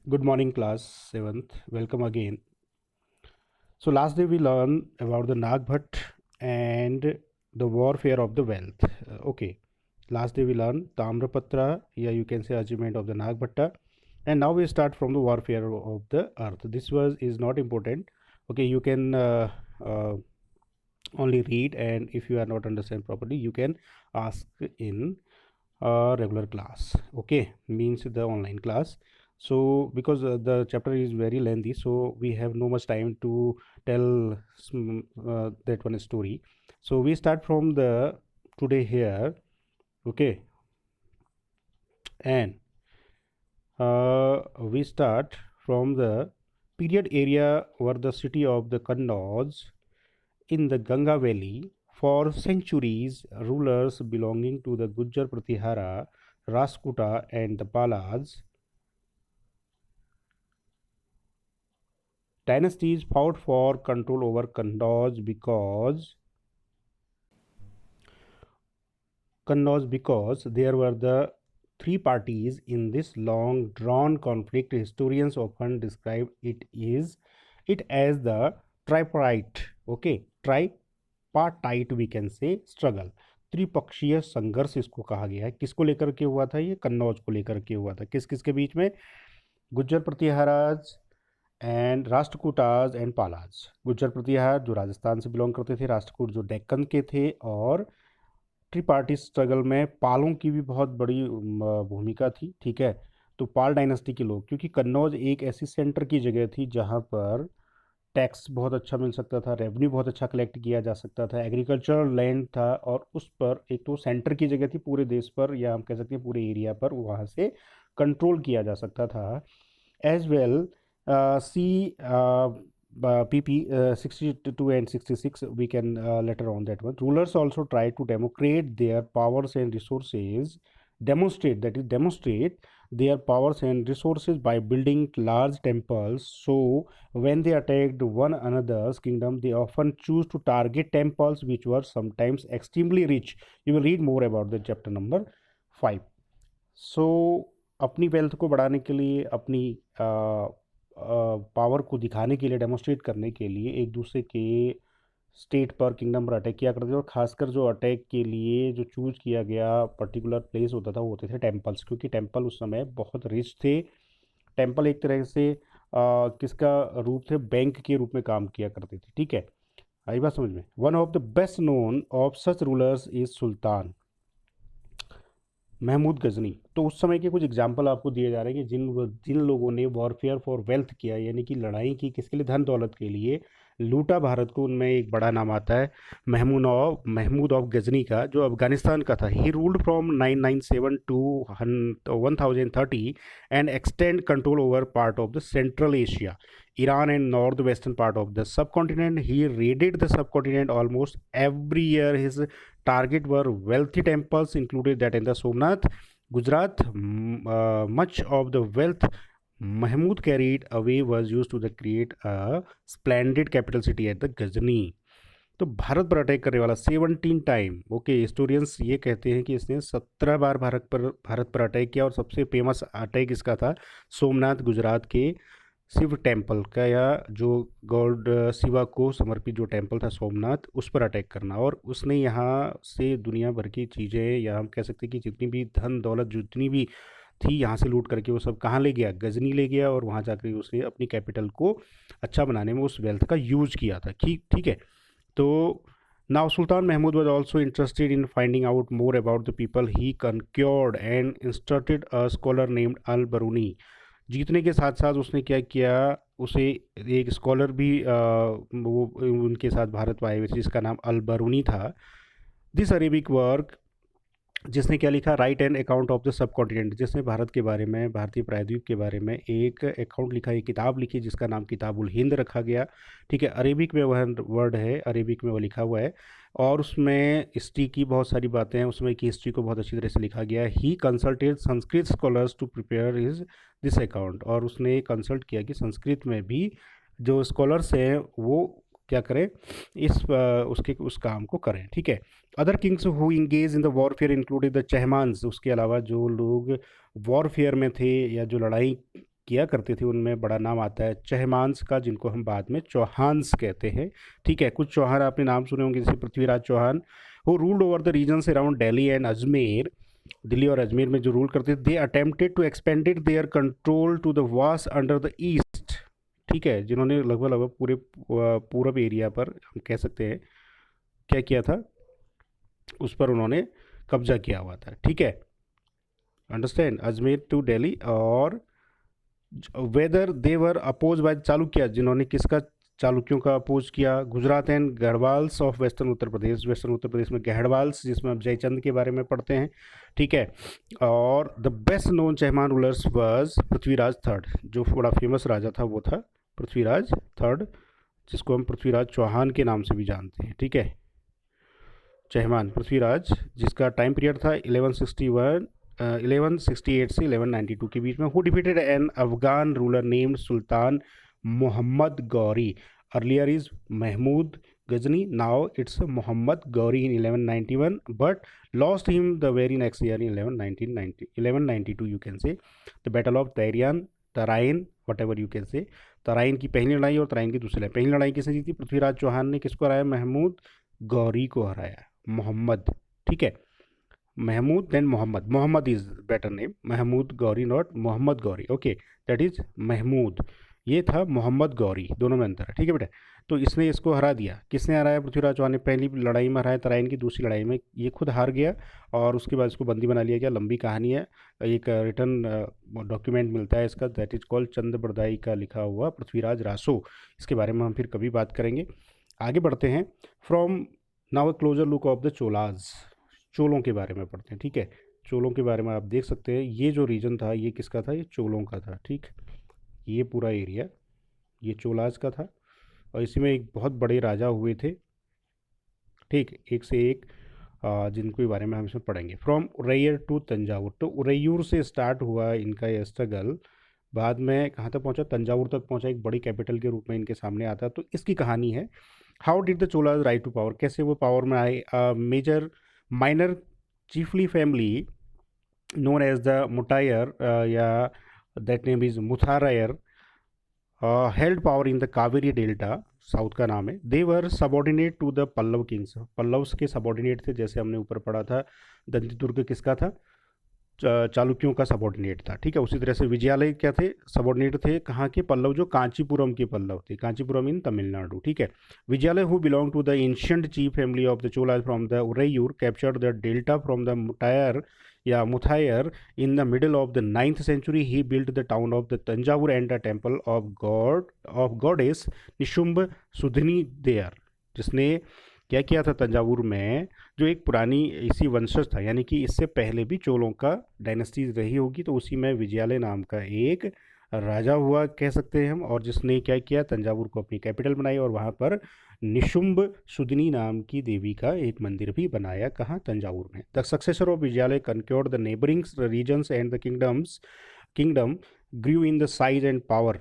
Good morning, class 7th. Welcome again. So, last day we learned about the Nagbhat and the warfare of the wealth. Okay, last day we learned Tamrapatra, yeah, you can say achievement of the Nagbhatta, and now we start from the warfare of the earth. This was is not important. Okay, you can uh, only read, and if you are not understand properly, you can ask in a regular class. Okay, means the online class. So because the chapter is very lengthy, so we have no much time to tell that one story. So we start from the today here. Okay, and we start from the period area where the city of the Kannauj in the Ganga Valley. For centuries, rulers belonging to the Gujjar Pratihara, Rashtrakuta, and the Palas dynasties fought for control over Kannauj because there were the three parties in this long drawn conflict. Historians often describe it as the tripartite, okay, tripartite we can say struggle. त्रिपक्षीय संघर्ष इसको कहा गया है। किसको लेकर के हुआ था? ये कन्नौज को लेकर के हुआ था। किस किस के बीच में? Gujjar Pratiharas and Rashtrakutas and Palas. गुज्जर प्रतिहार जो राजस्थान से बिलोंग करते थे, राष्ट्रकूट जो डेक्कन के थे, और ट्रिपार्टी स्ट्रगल में पालों की भी बहुत बड़ी भूमिका थी। ठीक है, तो पाल डायनेस्टी के लोग, क्योंकि कन्नौज एक ऐसी सेंटर की जगह थी जहाँ पर टैक्स बहुत अच्छा मिल सकता था, रेवेन्यू बहुत अच्छा कलेक्ट किया जा सकता था, एग्रीकल्चरल लैंड था, और उस पर एक तो सेंटर की जगह थी पूरे देश पर, या हम कह सकते हैं पूरे एरिया पर, वहाँ से कंट्रोल किया जा सकता था। As well see PP 62 and 66 we can later on that one. Rulers also try to demonstrate their powers and resources by building large temples. So when they attacked one another's kingdom, they often choose to target temples which were sometimes extremely rich. You will read more about the chapter number 5. So अपनी wealth को बढ़ाने के लिए, अपनी power को दिखाने के लिए, डेमोस्ट्रेट करने के लिए एक दूसरे के स्टेट पर, किंगडम पर अटैक किया करते थे। और खासकर जो अटैक के लिए जो चूज किया गया पर्टिकुलर प्लेस होता था वो होते थे टेम्पल्स, क्योंकि टेम्पल उस समय बहुत रिच थे। टेम्पल एक तरह से किसका रूप थे? बैंक के रूप में काम किया करते थे। ठीक है, आई बात समझ में? One of the best known of such rulers is sultan Mahmud Ghazni. तो उस समय के कुछ एग्जाम्पल आपको दिए जा रहे हैं कि जिन लोगों ने वॉरफेयर फॉर वेल्थ किया, यानी कि लड़ाई की किसके लिए? धन दौलत के लिए, लूटा भारत को। उनमें एक बड़ा नाम आता है महमूद ऑफ गजनी का, जो अफगानिस्तान का था। He ruled from 997 to 1030 and extend control over part of the central Asia, Iran and northwestern part of the subcontinent. He raided the subcontinent almost every year. His target were wealthy temples, included that in the Somnath, Gujarat. Much of the wealth Mahmud carried away was used to create a splendid capital city at the Ghazni. तो भारत पर attack करने वाला 17 time. Okay, historians ये कहते हैं कि इसने 17 बार भारत पर अटैक किया, और सबसे फेमस अटैक इसका था सोमनाथ, गुजरात के शिव टेम्पल का, या जो गॉड शिवा को समर्पित जो टेम्पल था सोमनाथ, उस पर अटैक करना। और उसने यहाँ से दुनिया भर की चीज़ें, या हम कह सकते हैं कि जितनी भी धन दौलत जितनी भी थी यहाँ से लूट करके वो सब कहाँ ले गया? गजनी ले गया, और वहाँ जाकर उसने अपनी कैपिटल को अच्छा बनाने में उस वेल्थ का यूज किया था। ठीक है, तो now Sultan Mahmud was also interested in finding out more about the people he conquered and instructed a scholar named Al-Baruni. जीतने के साथ साथ उसने क्या किया? उसे एक स्कॉलर भी वो उनके साथ भारत आए हुए थे, जिसका नाम अल-बरूनी था। दिस अरेबिक वर्क, जिसने क्या लिखा? Right an account of the sub continent, जिसने भारत के बारे में, भारतीय प्रायद्वीप के बारे में एक अकाउंट लिखा, एक किताब लिखी, जिसका नाम किताबुल हिंद रखा गया। ठीक है, अरेबिक में वह वर्ड है, अरेबिक में वो लिखा हुआ है, और उसमें हिस्ट्री की बहुत सारी बातें हैं, उसमें की हिस्ट्री को बहुत अच्छी तरह से लिखा गया है। He consulted Sanskrit scholars to prepare his this account, और उसने कंसल्ट किया कि संस्कृत में भी जो स्कॉलर्स हैं वो क्या करें, उस काम को करें। ठीक है, other kings who engage in the warfare included the Chahamanas. उसके अलावा जो लोग वॉरफेयर में थे, या जो लड़ाई किया करते थे उनमें बड़ा नाम आता है चहमांस का, जिनको हम बाद में चौहान्स कहते हैं। ठीक है, कुछ चौहान आपने नाम सुने होंगे, जैसे Prithviraj Chauhan, who ruled over the regions around Delhi and Ajmer. Delhi और अजमेर में जो रूल करते थे, they attempted to expanded their control to the vast under the east. ठीक है, जिन्होंने लगभग लगभग पूरे पूरब एरिया पर हम कह सकते हैं क्या किया था, उस पर उन्होंने कब्जा किया हुआ था। ठीक है, अंडरस्टैंड, अजमेर टू दिल्ली। और whether they were oppose by Chalukya, जिन्होंने किसका, चालुक्यों का अपोज किया। Gujarat and Garhwals of western Uttar Pradesh, western Uttar Pradesh में गढ़वाल्स, जिसमें अब जयचंद के बारे में पढ़ते हैं। ठीक है, और the best known Chahamana rulers was Prithviraj third, जो बड़ा फेमस राजा था वो था पृथ्वीराज थर्ड, जिसको हम पृथ्वीराज चौहान के नाम से भी जानते हैं। ठीक है, चहमान पृथ्वीराज, जिसका टाइम पीरियड था 1168 से 1192 के बीच में। Who defeated an Afghan ruler named Sultan Mohammad Ghori, earlier is Mahmud Ghazni, now it's Mohammad Ghori in 1191, but lost him the very next year in 1192 you can say. The battle of Tarain whatever you can say, Tarain की पहली लड़ाई और तराइन की दूसरी लड़ाई। पहली लड़ाई किसने जीती, पृथ्वीराज चौहान ने। किसको हराया, महमूद गौरी को हराया, मोहम्मद। ठीक है, Mahmud then Mohammad, Mohammad is better name, Mahmud Ghori not Mohammad Ghori. Okay, that is Mahmud, ये था मोहम्मद गौरी, दोनों में अंतर है। ठीक है बेटा, तो इसने इसको हरा दिया। किसने हराया, पृथ्वीराज चौहान ने। पहली लड़ाई में हराया तराइन की, दूसरी लड़ाई में ये खुद हार गया और उसके बाद इसको बंदी बना लिया गया। लंबी कहानी है, एक रिटर्न डॉक्यूमेंट मिलता है इसका, दैट इज कॉल्ड चंद बरदाई का लिखा हुआ पृथ्वीराज रासो। इसके बारे में हम फिर कभी बात करेंगे। आगे बढ़ते हैं। From now a closer look of the Cholas, चोलों के बारे में पढ़ते हैं। ठीक है, चोलों के बारे में आप देख सकते हैं, ये जो रीजन था ये किसका था, ये चोलों का था। ठीक, ये पूरा एरिया ये चोलाज का था और इसी में एक बहुत बड़े राजा हुए थे। ठीक, एक से एक जिनके बारे में हम इसमें पढ़ेंगे। फ्रॉम उरैयर टू तंजावुर, तो उरैयूर से स्टार्ट हुआ इनका यह स्ट्रगल, बाद में कहाँ तक पहुँचा, तंजावुर तक पहुँचा, एक बड़ी कैपिटल के रूप में इनके सामने आता। तो इसकी कहानी है, how did the Cholas rise to power, कैसे वो पावर में आए। Major minor chiefly family known as the Mutayar, that name is Mutharayar, held power in the Kaveri Delta, south का नाम है। They were subordinate to the Pallava kings, Pallavas के subordinate थे, जैसे हमने ऊपर पढ़ा था दंतिदुर्ग किसका था, चालुक्यों का सबॉर्डिनेट था। ठीक है, उसी तरह से विजयालय क्या थे, सबॉर्डिनेट थे कहाँ के, पल्लव, जो कांचीपुरम के पल्लव थे, कांचीपुरम इन तमिलनाडु। ठीक है, Vijayalaya who belong to the ancient chief family of the Cholas from the Uraiyur captured the delta from the Mutayar या Muthayar in the middle of the 9th century. He build the town of the Thanjavur and the temple of goddess Nishumbhasudani there, जिसने क्या किया था तंजावुर में, जो एक पुरानी इसी वंशज था, यानी कि इससे पहले भी चोलों का डायनेस्टी रही होगी, तो उसी में विजयालय नाम का एक राजा हुआ कह सकते हैं हम, और जिसने क्या किया, तंजावुर को अपनी कैपिटल बनाई और वहाँ पर निशुंभ सुदनी नाम की देवी का एक मंदिर भी बनाया, कहाँ, तंजावुर में। The successor of Vijayalaya conquered the neighbouring regions and the kingdom grew in the size and power.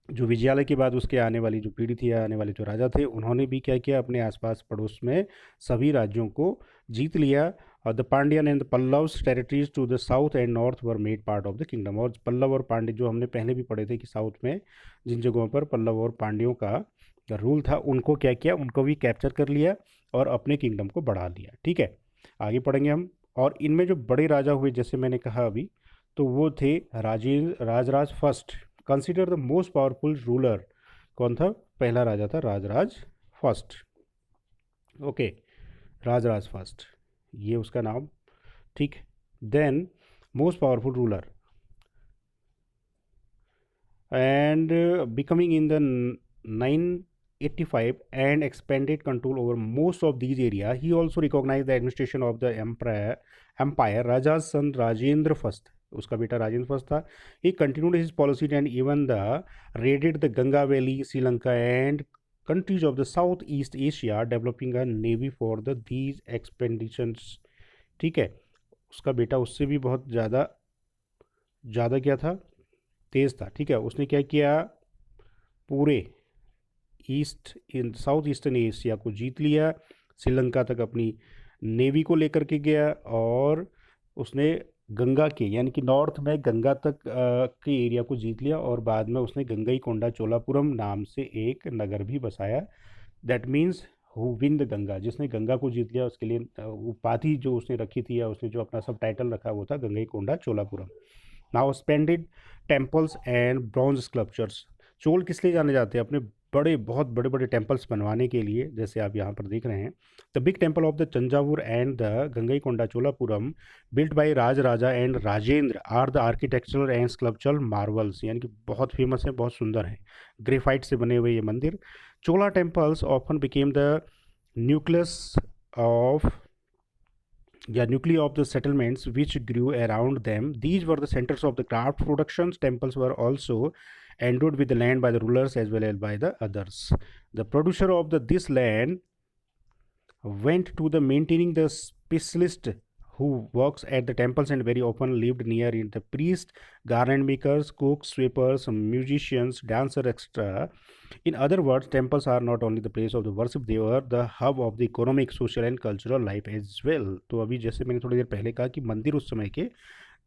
जो विजयालय के बाद उसके आने वाली जो पीढ़ी थी, आने वाले जो राजा थे, उन्होंने भी क्या किया, अपने आसपास पड़ोस में सभी राज्यों को जीत लिया। और the Pandyan and the Pallavas territories to the south and north were made part of the kingdom. और पल्लव और पांड्य, जो हमने पहले भी पढ़े थे कि साउथ में जिन जगहों पर पल्लव और पांड्यों का रूल था, उनको क्या किया, उनको भी कैप्चर कर लिया और अपने किंगडम को बढ़ा लिया। ठीक है, आगे पढ़ेंगे हम। और इनमें जो बड़े राजा हुए, जैसे मैंने कहा अभी, तो वो थे Rajaraja first, consider the most powerful ruler. कौन था, पहला राजा था Rajaraja first. Okay, Rajaraja first, ये उसका नाम। ठीक, then most powerful ruler and becoming in the 985 and expanded control over most of these area. He also recognized the administration of the empire. Raja's son Rajendra first, उसका बेटा Rajendra first था। He continued his policy and even raided the Ganga Valley, Sri Lanka and countries of the Southeast Asia, developing a navy for these expeditions. ठीक है, उसका बेटा उससे भी बहुत ज़्यादा क्या था, तेज़ था। ठीक है, उसने क्या किया, पूरे साउथ ईस्टर्न एशिया को जीत लिया, श्रीलंका तक अपनी नेवी को लेकर के गया और उसने गंगा के यानी कि नॉर्थ में गंगा तक के एरिया को जीत लिया, और बाद में उसने गंगईकोंडा चोलापुरम नाम से एक नगर भी बसाया। That means who win the Ganga, जिसने गंगा को जीत लिया, उसके लिए उपाधि जो उसने रखी थी, या उसने जो अपना सब टाइटल रखा वो था Gangaikonda Cholapuram. Now spended temples and bronze sculptures. Chola किस लिए जाने जाते हैं? अपने बहुत बड़े बड़े टेम्पल्स बनवाने के लिए, जैसे आप यहाँ पर देख रहे हैं। The big temple of the Thanjavur and the Gangaikonda Cholapuram built by Rajaraja and Rajendra are the architectural and sculptural marvels, यानी कि बहुत फेमस है, बहुत सुंदर है। ग्रेफाइट से बने हुए ये मंदिर। Chola temples often became the nucleus of nuclei of the settlements which grew around them. These were the centers of the craft productions. Temples were also endowed with the land by the rulers as well as by the others. The producer of this land went to the maintaining the specialist who works at the temples and very often lived near it. The priest, garland makers, cooks, sweepers, musicians, dancers, etc. In other words, temples are not only the place of the worship, they were the hub of the economic, social and cultural life as well. तो अभी जैसे मैंने थोड़ी देर पहले कहा कि मंदिर उस समय के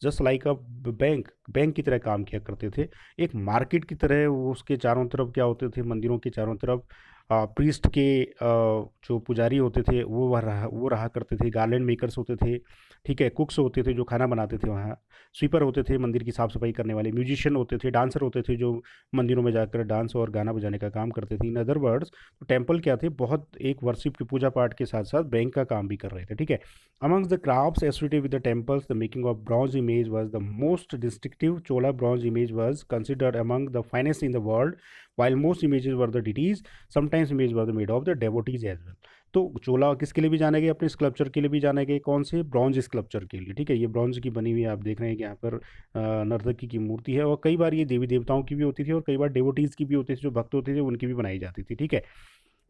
जस्ट लाइक अ बैंक की तरह काम किया करते थे, एक मार्केट की तरह। उसके चारों तरफ क्या होते थे? मंदिरों के चारों तरफ प्रीस्ट के जो पुजारी होते थे वो रहा करते थे, गार्लैंड मेकर्स होते थे, ठीक है, कुक्स होते थे जो खाना बनाते थे वहाँ, स्वीपर होते थे मंदिर की साफ़ सफाई करने वाले, म्यूजिशियन होते थे, डांसर होते थे जो मंदिरों में जाकर डांस और गाना बजाने का काम करते थे। इन अदर वर्ड्स तो टेम्पल क्या थे? बहुत एक वर्शिप की पूजा पाठ के साथ साथ बैंक का काम भी कर रहे थे, ठीक है। Amongst the crafts associated with the temples, the making of bronze image was the most distinctive. Chola bronze image was considered among the finest in the world, while most images were the deities, sometimes images were made of the devotees as well. तो चोला किसके लिए भी जाने गए? अपने sculpture के लिए भी जाने गए। कौन से? ब्रॉन्ज स्कल्पचर के लिए, ठीक है। ये ब्रॉन्ज की बनी हुई आप देख रहे हैं कि यहाँ पर नर्तकी की मूर्ति है, और कई बार ये देवी देवताओं की भी होती थी और कई बार डेवोटीज़ की भी होती थी, जो भक्त होते थे उनकी भी बनाई जाती थी, ठीक है।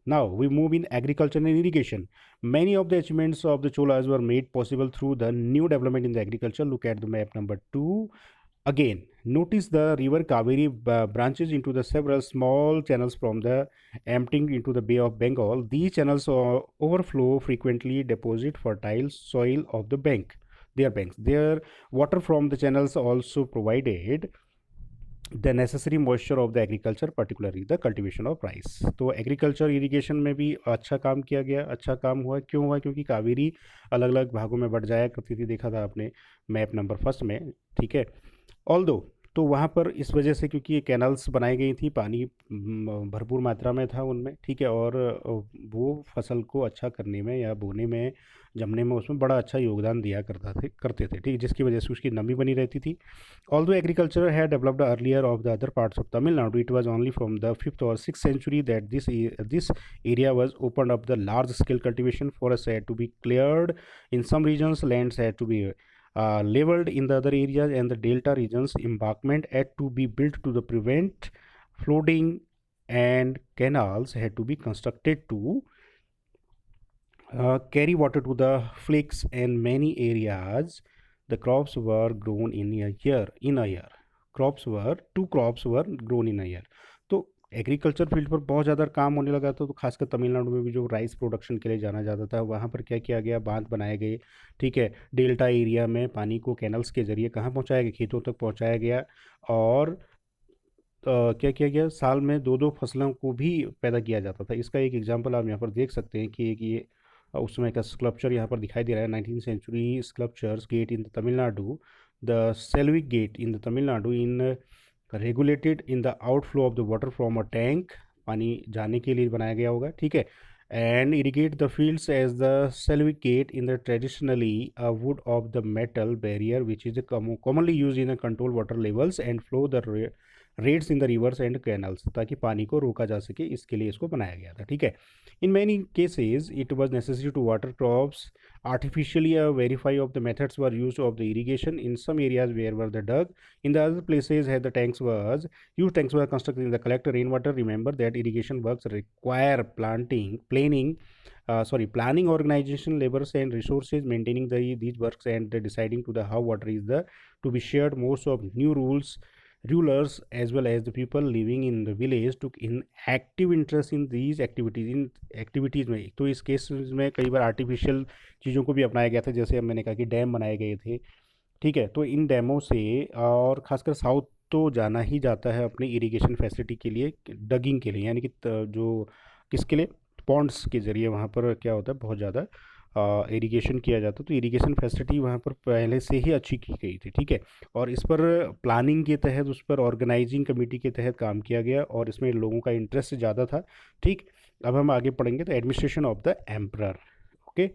Now we move in agriculture and irrigation. Many of the achievements of the Cholas were made possible through the new development in the agriculture. Look at the map number 2. Again, notice the river Kaveri branches into the several small channels from the emptying into the Bay of Bengal. These channels overflow frequently, deposit fertile soil of the their banks. Their water from the channels also provided the necessary moisture of the agriculture, particularly the cultivation of rice. तो agriculture irrigation में भी अच्छा काम किया गया, अच्छा काम हुआ। क्यों हुआ? क्योंकि कावेरी अलग अलग भागों में बढ़ जाया करती थी, देखा था आपने मैप नंबर 1 में, ठीक है। ऑल्दो तो वहाँ पर इस वजह से, क्योंकि ये कैनल्स बनाई गई थी, पानी भरपूर मात्रा में था उनमें, ठीक है, और वो फसल को अच्छा करने में या बोने में, जमने में, उसमें बड़ा अच्छा योगदान दिया करते थे, ठीक, जिसकी वजह से उसकी नमी बनी रहती थी। Although agriculture had developed earlier of the other parts of Tamil Nadu, it was only from the 5th or 6th century that this area was opened up the large scale cultivation. Forests had to be cleared in some regions, lands had to be leveled in the other areas, and the delta regions embankment had to be built to the prevent flooding, and canals had to be constructed to carry water to the flakes, and many areas the crops were grown in a year. Two crops were grown in a year. तो agriculture field पर बहुत ज़्यादा काम होने लगा था। तो खासकर तमिलनाडु में भी जो राइस प्रोडक्शन के लिए जाना जाता था, वहाँ पर क्या किया गया? बांध बनाए गए, ठीक है। डेल्टा एरिया में पानी को कैनल्स के जरिए कहाँ पहुँचाया गया? खेतों तक पहुँचाया गया। और क्या किया गया? साल में 2-2 फसलों को भी पैदा किया जाता था। इसका एक एग्जांपल आप यहाँ पर देख सकते हैं कि ये उस समय का स्कल्पचर यहाँ पर दिखाई दे रहा है। 19th century sculptures gate in Tamil Nadu, the sluice gate in the Tamil Nadu in regulated in the outflow of the water from a tank, पानी जाने के लिए बनाया गया होगा, ठीक है। And irrigate the fields as the sluice gate in the traditionally wood of the metal barrier which is commonly use in control water levels and flow the rates in the rivers and canals, ताकि पानी को रोका जा सके, इसके लिए इसको बनाया गया था, ठीक है। In many cases it was necessary to water crops artificially. A verify of the methods were used of the irrigation. In some areas where were the dug, in the other places had the tanks were constructed in the collect rainwater. Remember that irrigation works require planning, organization, labors and resources, maintaining these works and deciding to the how water is to be shared. Most of new rulers as well as the people living in the village took in active interest in these activities में। तो इस case में कई बार artificial चीज़ों को भी अपनाया गया था, जैसे मैंने कहा कि डैम बनाए गए थे, ठीक है, तो इन डैमों से और खासकर साउथ तो जाना ही जाता है अपने इरिगेशन फैसिलिटी के लिए, डगिंग के लिए, यानी कि जो किसके लिए, पॉन्ड्स के ज़रिए वहाँ पर क्या होता है, बहुत ज़्यादा इरिगेशन किया जाता है। तो इरिगेशन फैसिलिटी वहाँ पर पहले से ही अच्छी की गई थी, ठीक है। और इस पर प्लानिंग के तहत, उस पर ऑर्गेनाइजिंग कमेटी के तहत काम किया गया और इसमें लोगों का इंटरेस्ट ज़्यादा था, ठीक। अब हम आगे पढ़ेंगे तो administration of the emperor. Okay.